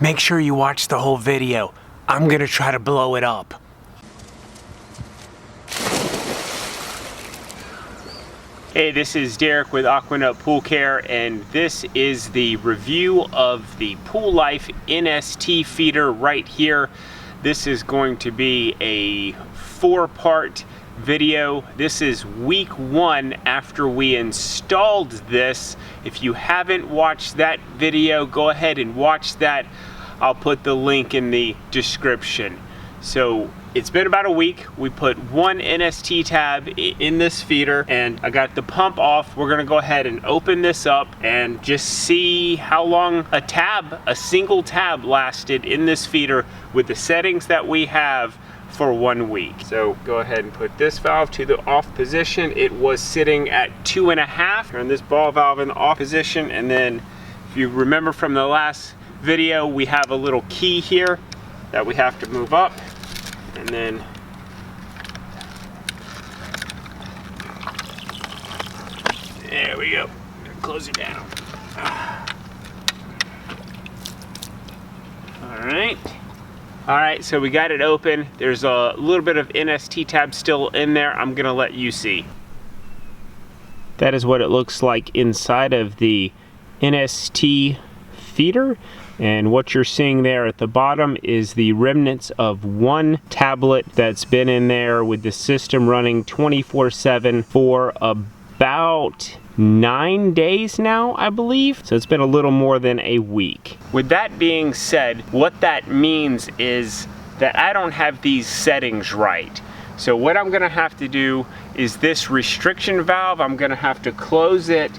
Make sure you watch the whole video. I'm gonna try to blow it up. Hey, this is Derek with Aquanut Pool Care, and this is the review of the Poolife NST feeder right here. This is going to be a 4-part video. This is week 1 after we installed this. If you haven't watched that video, go ahead and watch that. I'll put the link in the description. So it's been about a week. We put one NST tab in this feeder and I got the pump off. We're gonna go ahead and open this up and just see how long a single tab lasted in this feeder with the settings that we have for 1 week. So go ahead and put this valve to the off position. It was sitting at 2.5. Turn this ball valve in the off position, and then if you remember from the last video, we have a little key here that we have to move up, and then there we go. Close it down. All right, so we got it open. There's a little bit of NST tab still in there. I'm gonna let you see. That is what it looks like inside of the NST feeder. And what you're seeing there at the bottom is the remnants of one tablet that's been in there with the system running 24/7 for about 9 days now, I believe. So it's been a little more than a week. With that being said, what that means is that I don't have these settings right. So what I'm gonna have to do is this restriction valve, I'm gonna have to close it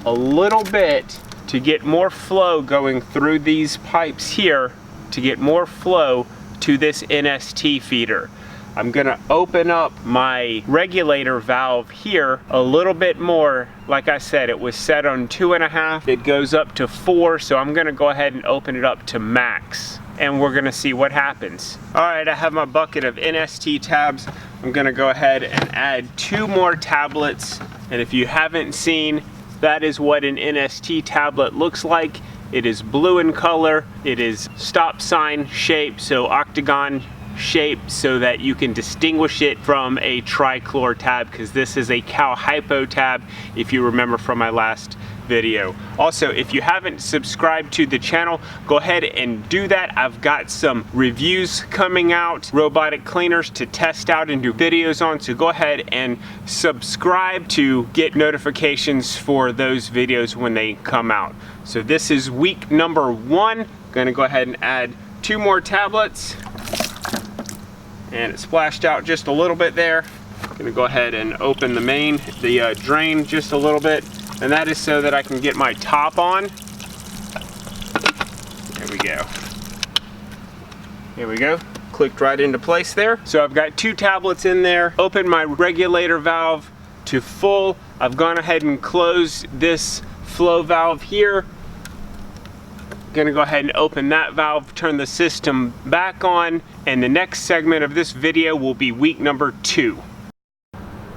a little bit to get more flow going through these pipes here, to get more flow to this NST feeder. I'm gonna open up my regulator valve here a little bit more. Like I said, it was set on 2.5. It goes up to 4, so I'm gonna go ahead and open it up to max, and we're gonna see what happens. All right, I have my bucket of NST tabs. I'm gonna go ahead and add 2 more tablets, and if you haven't seen, that is what an NST tablet looks like. It is blue in color. It is stop sign shape, so octagon shape, so that you can distinguish it from a Trichlor tab, because this is a cow hypo tab, if you remember from my last video. Also, if you haven't subscribed to the channel, go ahead and do that. I've got some reviews coming out, robotic cleaners to test out and do videos on, so go ahead and subscribe to get notifications for those videos when they come out. So this is week number 1. Gonna go ahead and add 2 more tablets, and it splashed out just a little bit there. Gonna go ahead and open the drain just a little bit, and that is so that I can get my top on. There we go. Here we go. Clicked right into place there. So I've got 2 tablets in there. Open my regulator valve to full. I've gone ahead and closed this flow valve here. Gonna go ahead and open that valve, turn the system back on, and the next segment of this video will be week number 2.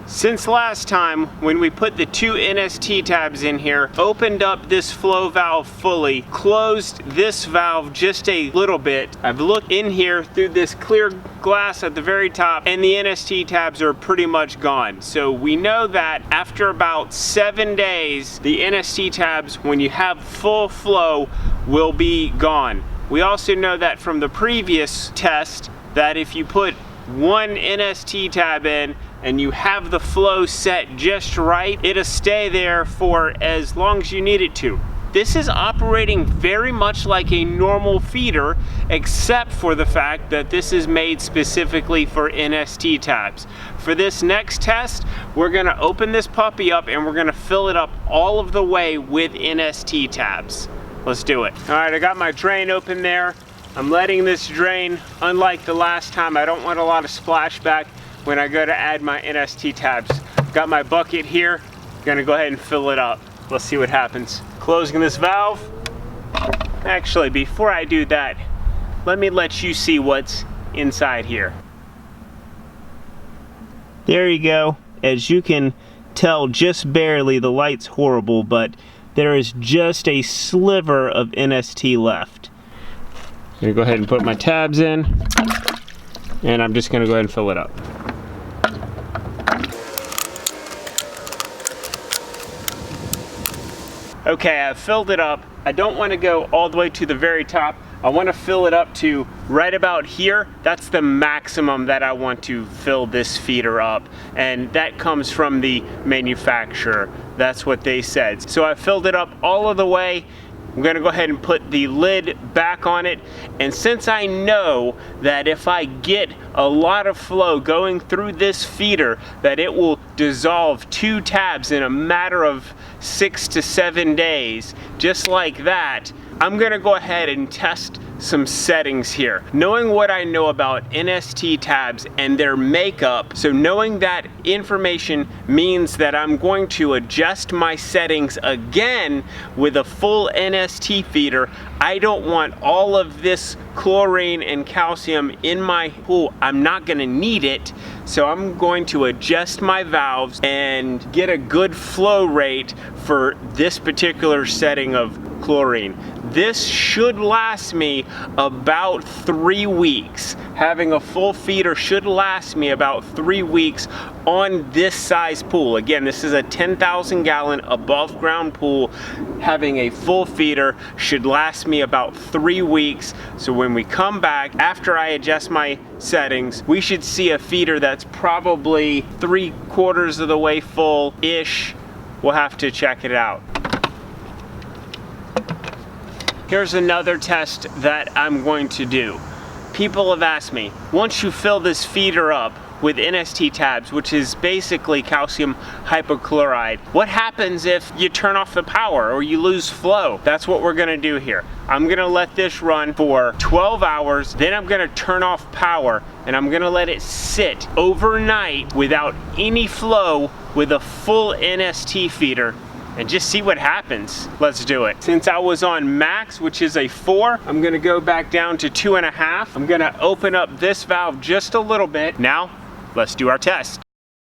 Since last time, when we put the 2 NST tabs in here, opened up this flow valve fully, closed this valve just a little bit, I've looked in here through this clear glass at the very top, and the NST tabs are pretty much gone. So we know that after about 7 days, the NST tabs, when you have full flow, will be gone. We also know that from the previous test that if you put 1 NST tab in and you have the flow set just right, it'll stay there for as long as you need it to. This is operating very much like a normal feeder, except for the fact that this is made specifically for NST tabs. For this next test, we're gonna open this puppy up and we're gonna fill it up all of the way with NST tabs. Let's do it. All right, I got my drain open there. I'm letting this drain, unlike the last time. I don't want a lot of splashback when I go to add my NST tabs. Got my bucket here, gonna go ahead and fill it up. Let's see what happens. Closing this valve. Actually, before I do that, let me let you see what's inside here. There you go. As you can tell, just barely, the light's horrible, but there is just a sliver of NST left. gonna go ahead and put my tabs in, and I'm just gonna go ahead and fill it up. Okay, I've filled it up. I don't want to go all the way to the very top. I want to fill it up to right about here. That's the maximum that I want to fill this feeder up. And that comes from the manufacturer. That's what they said. So I filled it up all of the way. I'm gonna go ahead and put the lid back on it. And since I know that if I get a lot of flow going through this feeder, that it will dissolve 2 tabs in a matter of 6 to 7 days, just like that, I'm gonna go ahead and test some settings here. Knowing what I know about NST tabs and their makeup, so knowing that information means that I'm going to adjust my settings again with a full NST feeder. I don't want all of this chlorine and calcium in my pool. I'm not gonna need it, so I'm going to adjust my valves and get a good flow rate for this particular setting of chlorine. This should last me about 3 weeks. Having a full feeder should last me about 3 weeks on this size pool. Again, this is a 10,000 gallon above ground pool. Having a full feeder should last me about 3 weeks. So when we come back, after I adjust my settings, we should see a feeder that's probably 3/4 of the way full-ish. We'll have to check it out. Here's another test that I'm going to do. People have asked me, once you fill this feeder up with NST tabs, which is basically calcium hypochlorite, what happens if you turn off the power or you lose flow? That's what we're gonna do here. I'm gonna let this run for 12 hours, then I'm gonna turn off power and I'm gonna let it sit overnight without any flow with a full NST feeder and just see what happens. Let's do it. Since I was on max, which is a 4, I'm gonna go back down to 2.5. I'm gonna open up this valve just a little bit. Now, let's do our test.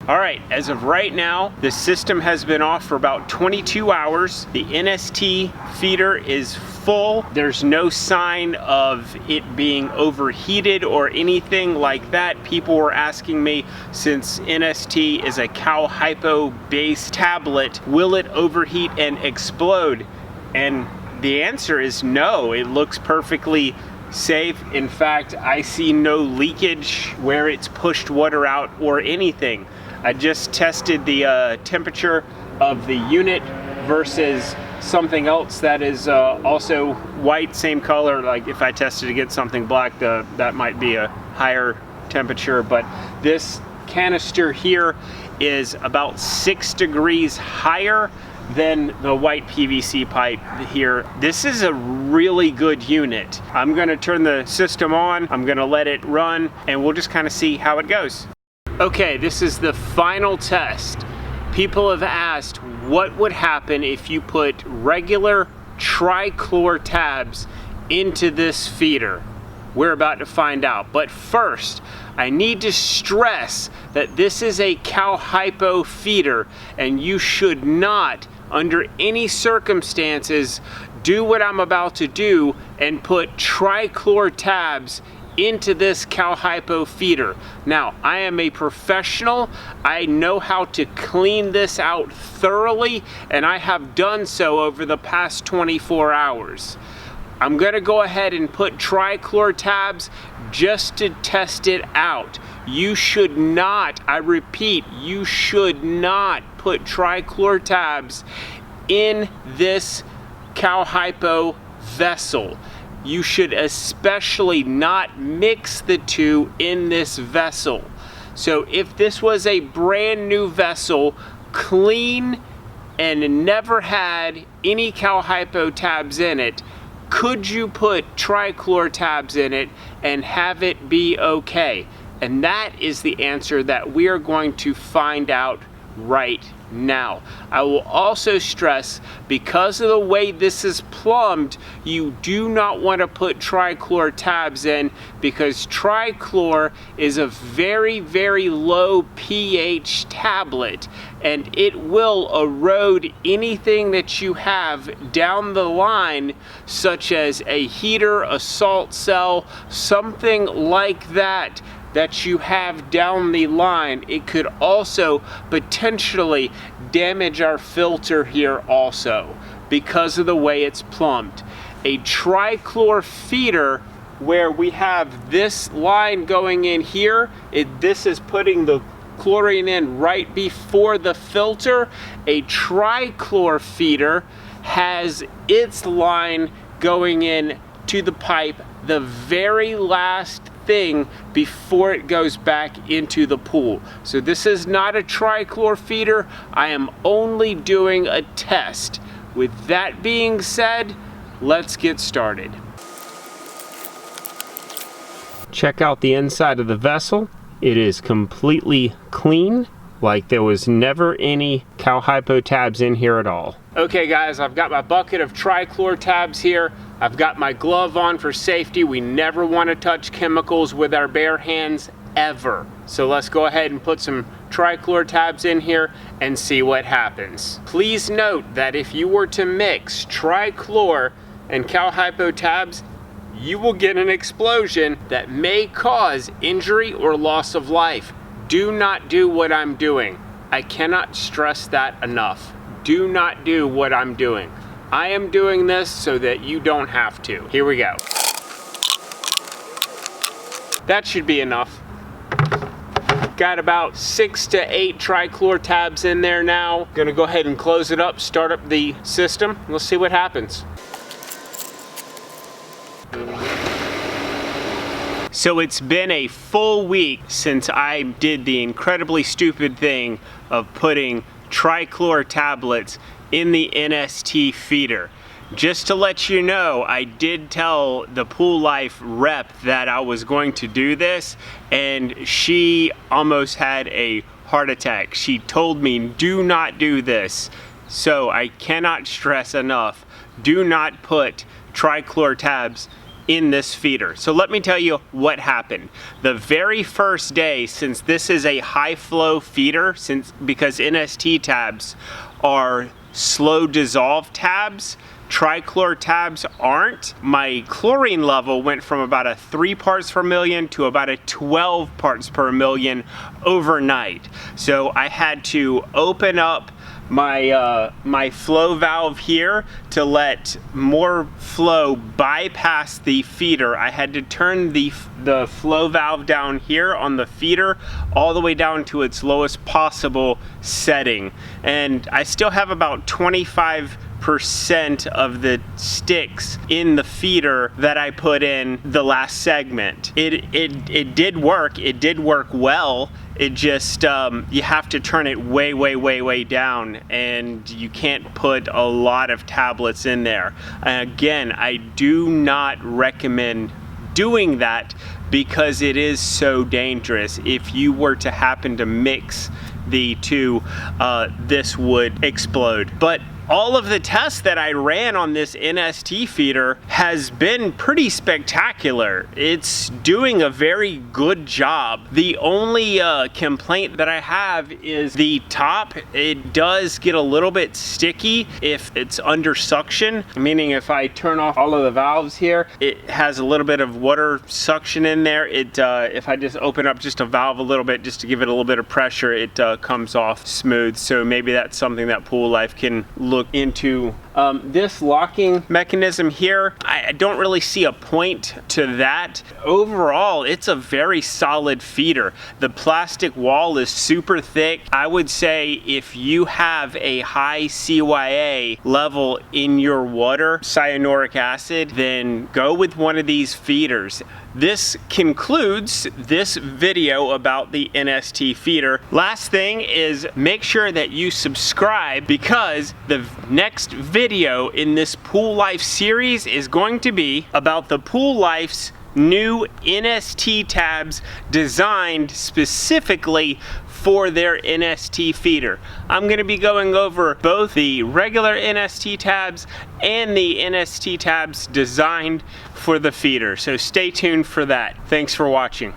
All right, as of right now, the system has been off for about 22 hours. The NST feeder is full. There's no sign of it being overheated or anything like that. People were asking me, since NST is a cow hypo based tablet, will it overheat and explode? And the answer is no. It looks perfectly safe. In fact, I see no leakage where it's pushed water out or anything. I just tested the temperature of the unit versus something else that is also white, same color. Like if I tested against something black, that might be a higher temperature, but this canister here is about 6 degrees higher than the white PVC pipe here. This is a really good unit. I'm gonna turn the system on, I'm gonna let it run, and we'll just kind of see how it goes. Okay, this is the final test. People have asked what would happen if you put regular Trichlor tabs into this feeder. We're about to find out. But first, I need to stress that this is a cow hypo feeder and you should not, under any circumstances, do what I'm about to do and put Trichlor tabs into this cow hypo feeder. Now, I am a professional. I know how to clean this out thoroughly, and I have done so over the past 24 hours. I'm gonna go ahead and put Trichlor tabs just to test it out. You should not, I repeat, you should not put Trichlor tabs in this cow hypo vessel. You should especially not mix the two in this vessel. So if this was a brand new vessel, clean and never had any cow hypo tabs in it, could you put Trichlor tabs in it and have it be okay? And that is the answer that we are going to find out right now. I will also stress, because of the way this is plumbed, you do not want to put Trichlor tabs in, because Trichlor is a very, very low pH tablet, and it will erode anything that you have down the line, such as a heater, a salt cell, something like that you have down the line. It could also potentially damage our filter here also, because of the way it's plumbed. A Trichlor feeder, where we have this line going in here, this is putting the chlorine in right before the filter. A Trichlor feeder has its line going in to the pipe the very last thing before it goes back into the pool. So this is not a Trichlor feeder. I am only doing a test. With that being said, let's get started. Check out the inside of the vessel. It is completely clean, like there was never any cow hypo tabs in here at all. Okay guys, I've got my bucket of Trichlor tabs here. I've got my glove on for safety. We never want to touch chemicals with our bare hands, ever. So let's go ahead and put some Trichlor tabs in here and see what happens. Please note that if you were to mix Trichlor and cow hypo tabs, you will get an explosion that may cause injury or loss of life. Do not do what I'm doing. I cannot stress that enough. Do not do what I'm doing. I am doing this so that you don't have to. Here we go. That should be enough. Got about 6 to 8 Trichlor tabs in there now. Gonna go ahead and close it up, start up the system. Let's see what happens. So it's been a full week since I did the incredibly stupid thing of putting Trichlor tablets in the NST feeder. Just to let you know, I did tell the Poolife rep that I was going to do this, and she almost had a heart attack. She told me, do not do this. So I cannot stress enough, do not put Trichlor tabs in this feeder. So let me tell you what happened. The very first day, since this is a high flow feeder, because NST tabs are slow dissolve tabs, Trichlor tabs aren't, my chlorine level went from about a 3 parts per million to about a 12 parts per million overnight. So I had to open up my flow valve here to let more flow bypass the feeder. I had to turn the flow valve down here on the feeder all the way down to its lowest possible setting, and I still have about 25% of the sticks in the feeder that I put in the last segment. It did work. It did work well. It just, you have to turn it way down, and you can't put a lot of tablets in there. Again, I do not recommend doing that because it is so dangerous. If you were to happen to mix the two, this would explode. But all of the tests that I ran on this NST feeder has been pretty spectacular. It's doing a very good job. The only complaint that I have is the top. It does get a little bit sticky if it's under suction, meaning if I turn off all of the valves here, it has a little bit of water suction in there. If I just open up just a valve a little bit, just to give it a little bit of pressure, it comes off smooth. So maybe that's something that Poolife can look into. This locking mechanism here, I don't really see a point to that. Overall, it's a very solid feeder. The plastic wall is super thick. I would say if you have a high CYA level in your water, cyanuric acid, then go with one of these feeders. This concludes this video about the NST feeder. Last thing is make sure that you subscribe, because the next video in this Poolife series is going to be about the Poolife's new NST tabs designed specifically for their NST feeder. I'm going to be going over both the regular NST tabs and the NST tabs designed for the feeder, so stay tuned for that. Thanks for watching.